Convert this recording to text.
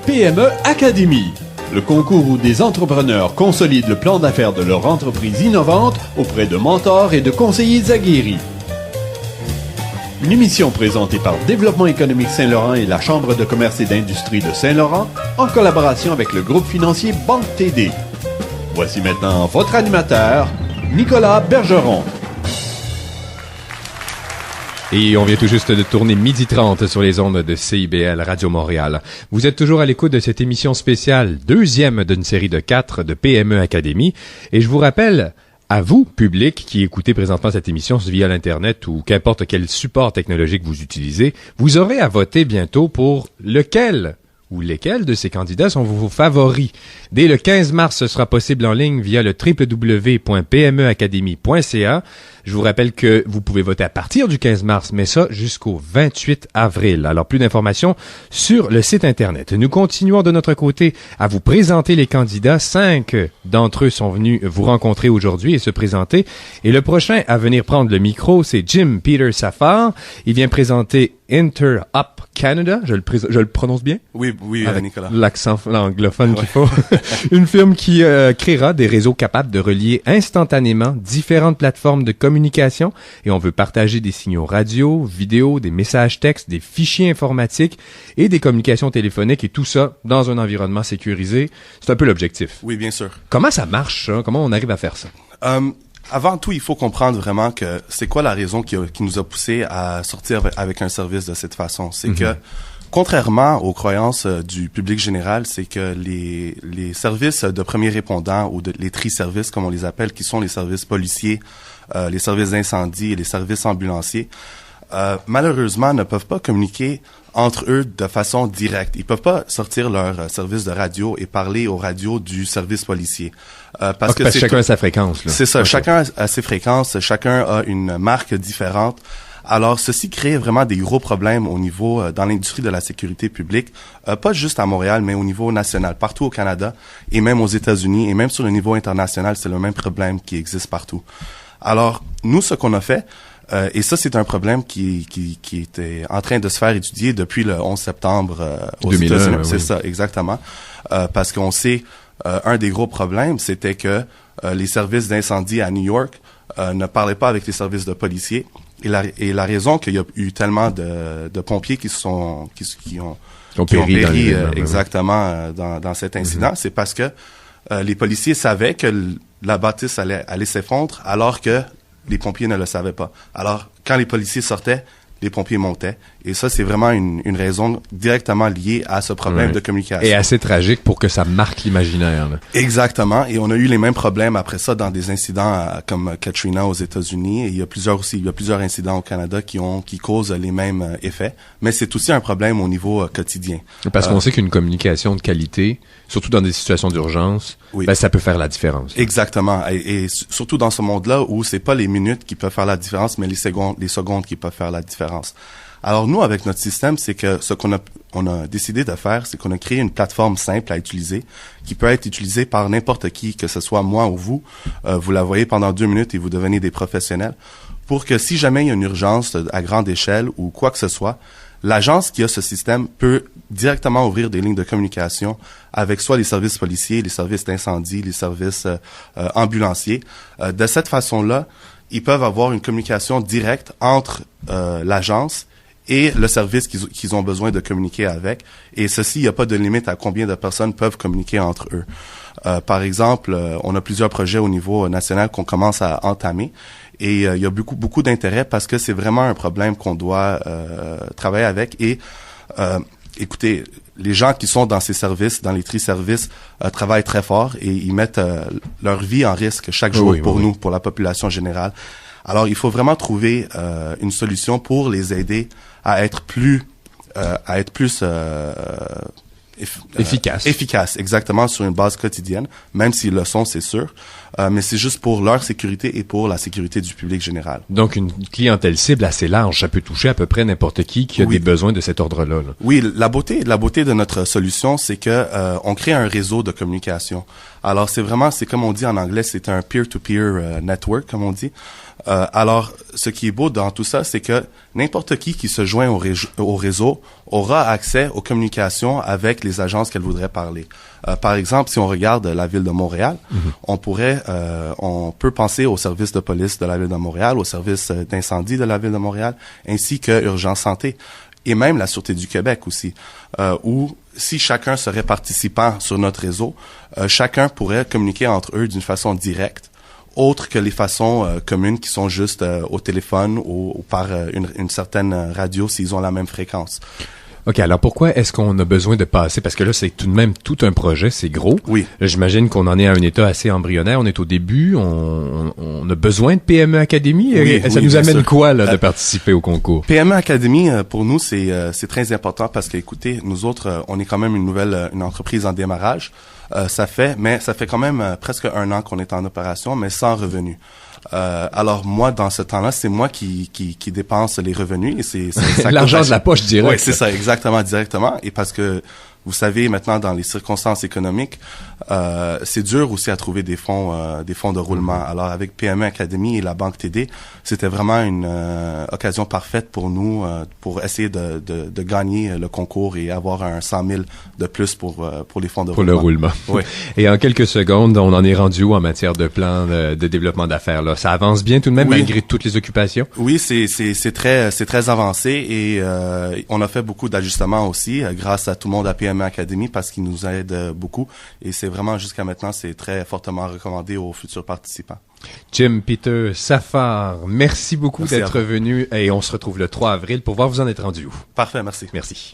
PME Academy, le concours où des entrepreneurs consolident le plan d'affaires de leur entreprise innovante auprès de mentors et de conseillers aguerris. Une émission présentée par Développement économique Saint-Laurent et la Chambre de commerce et d'industrie de Saint-Laurent en collaboration avec le groupe financier Banque TD. Voici maintenant votre animateur, Nicolas Bergeron. Et on vient tout juste de tourner 12h30 sur les ondes de CIBL Radio Montréal. Vous êtes toujours à l'écoute de cette émission spéciale, deuxième d'une série de 4 de PME Academy. Et je vous rappelle, à vous, public, qui écoutez présentement cette émission via l'Internet ou qu'importe quel support technologique vous utilisez, vous aurez à voter bientôt pour lequel ou lesquels de ces candidats sont vos favoris. Dès le 15 mars, ce sera possible en ligne via le www.pmeacademy.ca. Je vous rappelle que vous pouvez voter à partir du 15 mars, mais ça jusqu'au 28 avril. Alors, plus d'informations sur le site Internet. Nous continuons de notre côté à vous présenter les candidats. 5 d'entre eux sont venus vous rencontrer aujourd'hui et se présenter. Et le prochain à venir prendre le micro, c'est Jim Peter Safar. Il vient présenter Inter-Up Canada. Je le prononce bien? Oui, avec Nicolas. L'accent anglophone qu'il faut. Une firme qui créera des réseaux capables de relier instantanément différentes plateformes de communication et on veut partager des signaux radio, vidéo, des messages textes, des fichiers informatiques et des communications téléphoniques et tout ça dans un environnement sécurisé. C'est un peu l'objectif. Oui, bien sûr. Comment ça marche, ça? Comment on arrive à faire ça? Avant tout, il faut comprendre vraiment que c'est quoi la raison qui nous a poussé à sortir avec un service de cette façon. C'est que, contrairement aux croyances du public général, c'est que les services de premiers répondants ou les tri-services, comme on les appelle, qui sont les services policiers, les services d'incendie et les services ambulanciers, malheureusement, ne peuvent pas communiquer entre eux de façon directe. Ils peuvent pas sortir leur service de radio et parler aux radios du service policier. Parce que chacun a sa fréquence, là. C'est ça. Okay. Chacun a ses fréquences. Chacun a une marque différente. Alors, ceci crée vraiment des gros problèmes au niveau, dans l'industrie de la sécurité publique, pas juste à Montréal, mais au niveau national, partout au Canada, et même aux États-Unis, et même sur le niveau international, c'est le même problème qui existe partout. Alors, nous, ce qu'on a fait, et ça, c'est un problème qui était en train de se faire étudier depuis le 11 septembre aux 2001, États-Unis. oui. C'est ça, exactement. Parce qu'on sait, un des gros problèmes, c'était que les services d'incendie à New York ne parlaient pas avec les services de policiers. Et la raison qu'il y a eu tellement de pompiers qui ont péri exactement dans cet incident, c'est parce que les policiers savaient que la bâtisse allait s'effondrer, alors que les pompiers ne le savaient pas. Alors, quand les policiers sortaient, les pompiers montaient. Et ça, c'est vraiment une raison directement liée à ce problème de communication. Et assez tragique pour que ça marque l'imaginaire, là. Exactement. Et on a eu les mêmes problèmes après ça dans des incidents comme Katrina aux États-Unis. Et il y a plusieurs incidents au Canada qui causent les mêmes effets. Mais c'est aussi un problème au niveau quotidien. Parce qu'on sait qu'une communication de qualité, surtout dans des situations d'urgence, ça peut faire la différence. Exactement. Et surtout dans ce monde-là où c'est pas les minutes qui peuvent faire la différence, mais les secondes qui peuvent faire la différence. Alors nous, avec notre système, c'est que ce qu'on a décidé de faire, c'est qu'on a créé une plateforme simple à utiliser, qui peut être utilisée par n'importe qui, que ce soit moi ou vous. Vous la voyez pendant 2 minutes et vous devenez des professionnels, pour que si jamais il y a une urgence à grande échelle ou quoi que ce soit, l'agence qui a ce système peut directement ouvrir des lignes de communication avec soit les services policiers, les services d'incendie, les services ambulanciers. De cette façon-là, ils peuvent avoir une communication directe entre l'agence et le service qu'ils ont besoin de communiquer avec. Et ceci, il n'y a pas de limite à combien de personnes peuvent communiquer entre eux. Par exemple, on a plusieurs projets au niveau national qu'on commence à entamer. Et il y a beaucoup d'intérêt parce que c'est vraiment un problème qu'on doit travailler avec. Et écoutez, les gens qui sont dans ces services, dans les tri-services, travaillent très fort et ils mettent leur vie en risque chaque jour nous, pour la population générale. Alors, il faut vraiment trouver une solution pour les aider à être plus efficace, exactement, sur une base quotidienne, même s'ils le sont, c'est sûr. Mais c'est juste pour leur sécurité et pour la sécurité du public général. Donc, une clientèle cible assez large, ça peut toucher à peu près n'importe qui a des besoins de cet ordre-là. Là. Oui, la beauté de notre solution, c'est que on crée un réseau de communication. Alors, c'est comme on dit en anglais, c'est un peer-to-peer network, comme on dit. Alors, ce qui est beau dans tout ça, c'est que n'importe qui se joint au réseau aura accès aux communications avec les agences qu'elle voudrait parler. Par exemple, si on regarde la ville de Montréal, on peut penser au service de police de la ville de Montréal, au service d'incendie de la ville de Montréal, ainsi que Urgence Santé. Et même la Sûreté du Québec aussi, où si chacun serait participant sur notre réseau, chacun pourrait communiquer entre eux d'une façon directe, autre que les façons communes qui sont juste au téléphone ou par une certaine radio s'ils ont la même fréquence. OK, alors pourquoi est-ce qu'on a besoin de passer? Parce que là, c'est tout de même tout un projet, c'est gros. Oui. J'imagine qu'on en est à un état assez embryonnaire. On est au début, on a besoin de PME Academy. Oui, ça nous bien amène sûr. quoi, là, de participer au concours? PME Academy, pour nous, c'est très important parce que, écoutez, nous autres, on est quand même une entreprise en démarrage. Ça fait quand même presque 1 an qu'on est en opération, mais sans revenus. Alors moi, dans ce temps-là, c'est moi qui dépense les revenus et c'est l'argent de la poche direct. Oui, c'est ça, exactement, directement. Et parce que vous savez, maintenant, dans les circonstances économiques, c'est dur aussi à trouver des fonds de roulement. Alors, avec PME Academy et la Banque TD, c'était vraiment une occasion parfaite pour nous pour essayer de gagner le concours et avoir un 100 000 de plus pour les fonds de roulement. Pour le roulement. Oui. Et en quelques secondes, on en est rendu où en matière de plan de développement d'affaires, là? Ça avance bien tout de même, Oui. malgré toutes les occupations? Oui, c'est très avancé et on a fait beaucoup d'ajustements aussi grâce à tout le monde à PME Academy parce qu'ils nous aident beaucoup et c'est vraiment jusqu'à maintenant, c'est très fortement recommandé aux futurs participants. Jim, Peter, Safar, merci beaucoup d'être venu et on se retrouve le 3 avril pour voir vous en être rendu où. Parfait, merci. Merci.